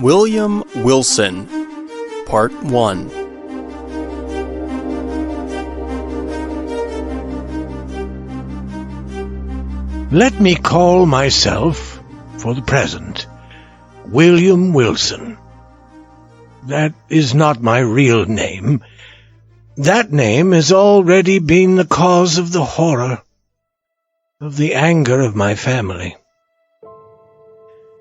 William Wilson, Part 1. Let me call myself, for the present, William Wilson. That is not my real name. That name has already been the cause of the horror, of the anger of my family.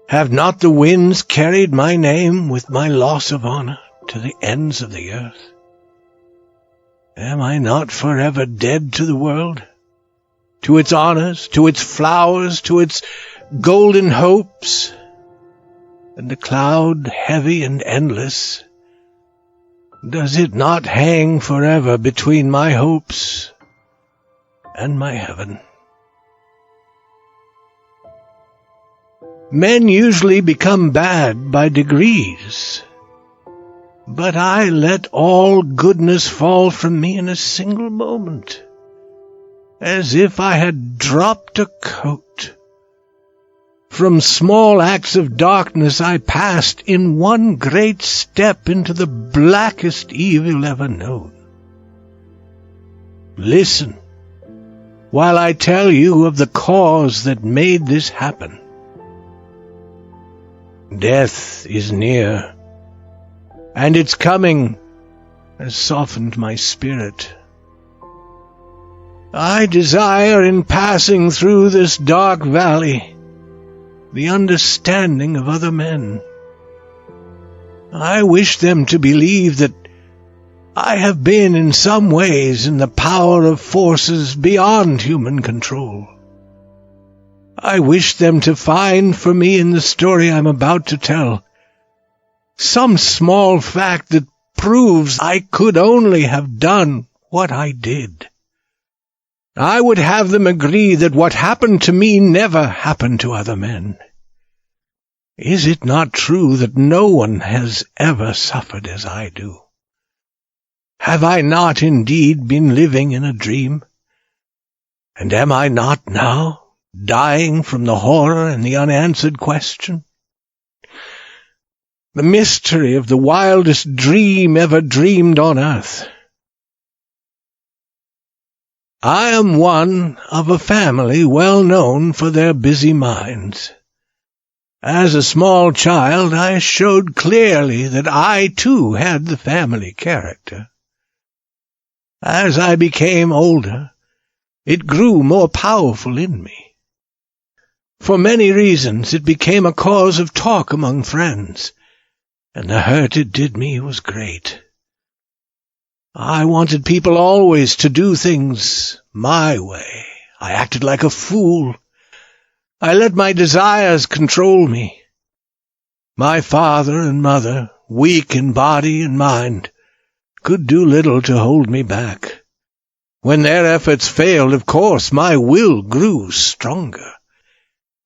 Have not the winds carried my name with my loss of honor to the ends of the earth? Am I not forever dead to the world? To its honors, to its flowers, to its golden hopes? And the cloud, heavy and endless, does it not hang forever between my hopes and my heaven? Men usually become bad by degrees, but I let all goodness fall from me in a single moment, as if I had dropped a coat. From small acts of darkness I passed in one great step into the blackest evil ever known. Listen, while I tell you of the cause that made this happen. Death is near, and its coming has softened my spirit. I desire, in passing through this dark valley, the understanding of other men. I wish them to believe that I have been in some ways in the power of forces beyond human control. I wish them to find for me in the story I'm about to tell some small fact that proves I could only have done what I did. I would have them agree that what happened to me never happened to other men. Is it not true that no one has ever suffered as I do? Have I not indeed been living in a dream? And am I not now dying from the horror and the unanswered question? The mystery of the wildest dream ever dreamed on earth. I am one of a family well known for their busy minds. As a small child, I showed clearly that I too had the family character. As I became older, it grew more powerful in me. For many reasons it became a cause of talk among friends, and the hurt it did me was great. I wanted people always to do things my way. I acted like a fool. I let my desires control me. My father and mother, weak in body and mind, could do little to hold me back. When their efforts failed, of course, my will grew stronger.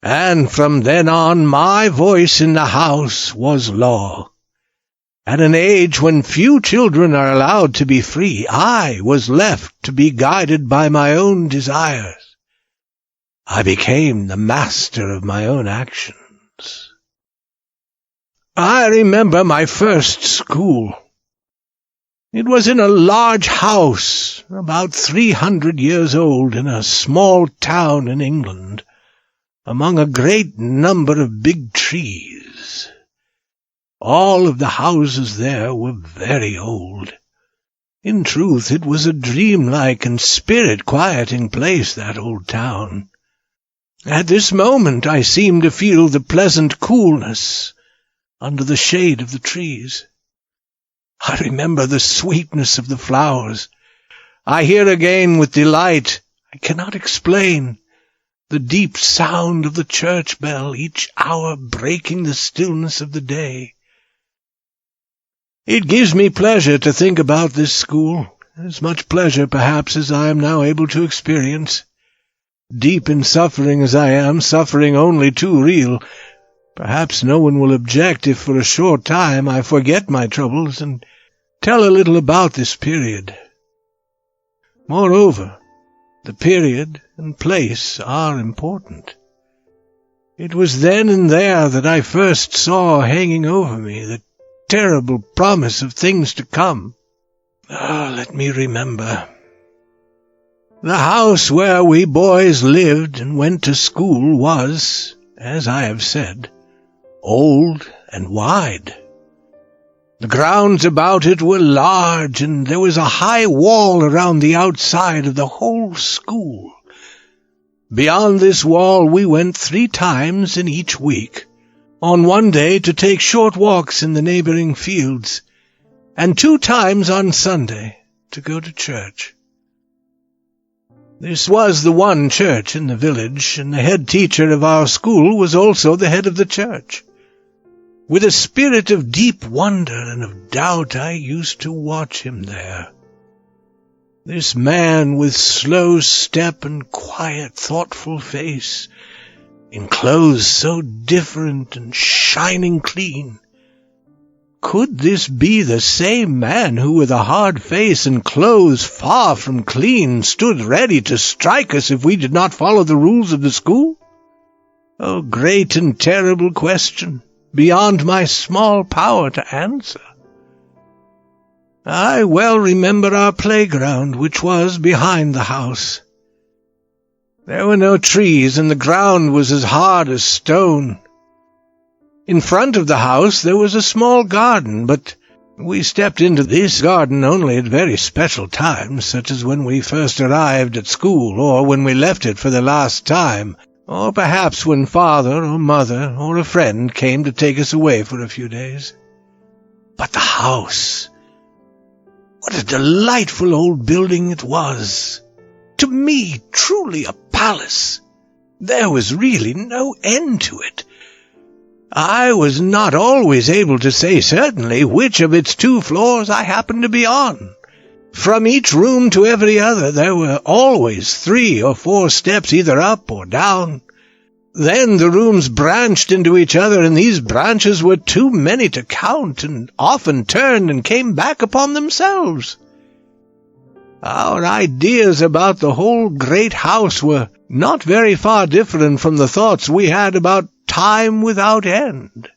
And from then on my voice in the house was law. At an age when few children are allowed to be free, I was left to be guided by my own desires. I became the master of my own actions. I remember my first school. It was in a large house, about 300 years old, in a small town in England, among a great number of big trees. All of the houses there were very old. In truth, it was a dreamlike and spirit-quieting place, that old town. At this moment I seemed to feel the pleasant coolness under the shade of the trees. I remember the sweetness of the flowers. I hear again with delight, I cannot explain, the deep sound of the church bell, each hour breaking the stillness of the day. It gives me pleasure to think about this school, as much pleasure perhaps as I am now able to experience. Deep in suffering as I am, suffering only too real, perhaps no one will object if for a short time I forget my troubles and tell a little about this period. Moreover, the period and place are important. It was then and there that I first saw hanging over me the terrible promise of things to come. Let me remember. The house where we boys lived and went to school was, as I have said, old and wide. The grounds about it were large, and there was a high wall around the outside of the whole school. Beyond this wall we went 3 times in each week, on one day to take short walks in the neighboring fields, and 2 times on Sunday to go to church. This was the one church in the village, and the head teacher of our school was also the head of the church. With a spirit of deep wonder and of doubt I used to watch him there. This man with slow step and quiet, thoughtful face, in clothes so different and shining clean. Could this be the same man who, with a hard face and clothes far from clean, stood ready to strike us if we did not follow the rules of the school? Oh, great and terrible question, beyond my small power to answer. I well remember our playground, which was behind the house. There were no trees, and the ground was as hard as stone. In front of the house there was a small garden, but we stepped into this garden only at very special times, such as when we first arrived at school, or when we left it for the last time, or perhaps when father or mother or a friend came to take us away for a few days. But the house! What a delightful old building it was! To me, truly a palace. There was really no end to it. I was not always able to say certainly which of its 2 floors I happened to be on. From each room to every other there were always 3 or 4 steps either up or down. Then the rooms branched into each other, and these branches were too many to count, and often turned and came back upon themselves. Our ideas about the whole great house were not very far different from the thoughts we had about time without end.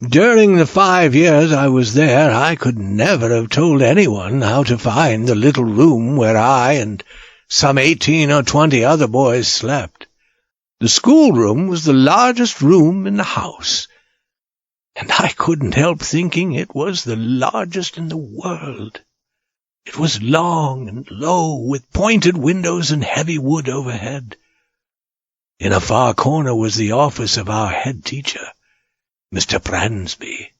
During the 5 years I was there, I could never have told anyone how to find the little room where I and some 18 or 20 other boys slept. The schoolroom was the largest room in the house, and I couldn't help thinking it was the largest in the world. It was long and low, with pointed windows and heavy wood overhead. In a far corner was the office of our head teacher, Mr. Bransby.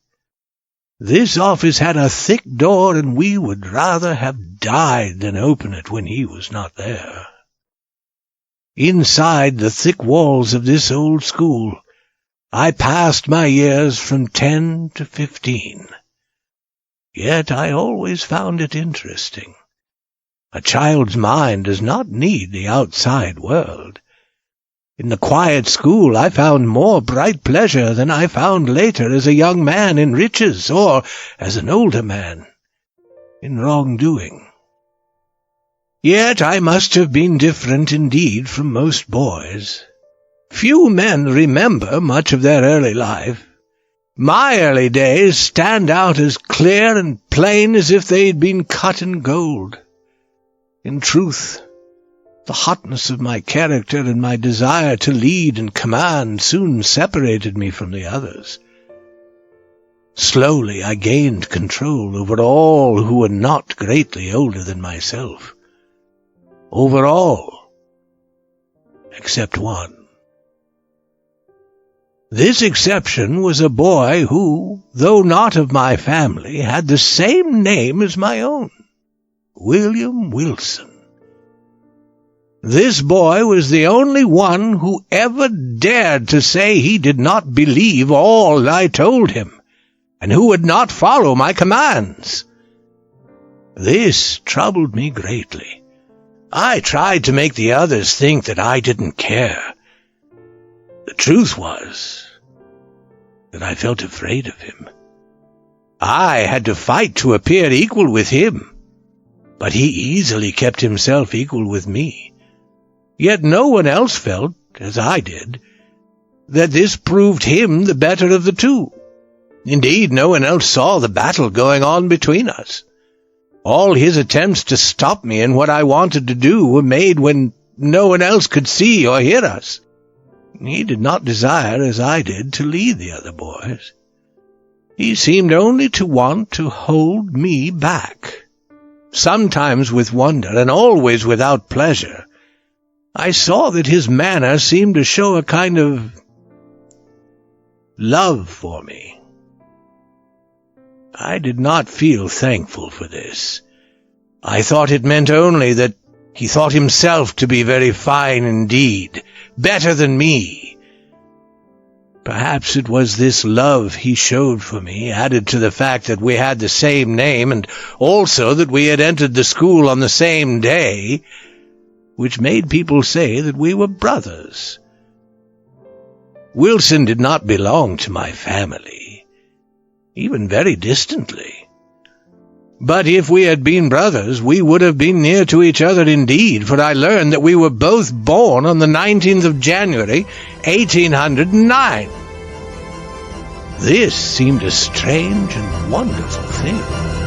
This office had a thick door, and we would rather have died than open it when he was not there. Inside the thick walls of this old school, I passed my years from 10 to 15. Yet I always found it interesting. A child's mind does not need the outside world. In the quiet school I found more bright pleasure than I found later as a young man in riches, or as an older man in wrongdoing. Yet I must have been different indeed from most boys. Few men remember much of their early life. My early days stand out as clear and plain as if they had been cut in gold. In truth, the hotness of my character and my desire to lead and command soon separated me from the others. Slowly I gained control over all who were not greatly older than myself. Over all, except one. This exception was a boy who, though not of my family, had the same name as my own, William Wilson. This boy was the only one who ever dared to say he did not believe all I told him, and who would not follow my commands. This troubled me greatly. I tried to make the others think that I didn't care. The truth was that I felt afraid of him. I had to fight to appear equal with him, but he easily kept himself equal with me. Yet no one else felt, as I did, that this proved him the better of the two. Indeed, no one else saw the battle going on between us. All his attempts to stop me in what I wanted to do were made when no one else could see or hear us. He did not desire, as I did, to lead the other boys. He seemed only to want to hold me back. Sometimes with wonder, and always without pleasure, I saw that his manner seemed to show a kind of love for me. I did not feel thankful for this. I thought it meant only that he thought himself to be very fine indeed, better than me. Perhaps it was this love he showed for me, added to the fact that we had the same name, and also that we had entered the school on the same day, which made people say that we were brothers. Wilson did not belong to my family, even very distantly. But if we had been brothers, we would have been near to each other indeed, for I learned that we were both born on the 19th of January, 1809. This seemed a strange and wonderful thing.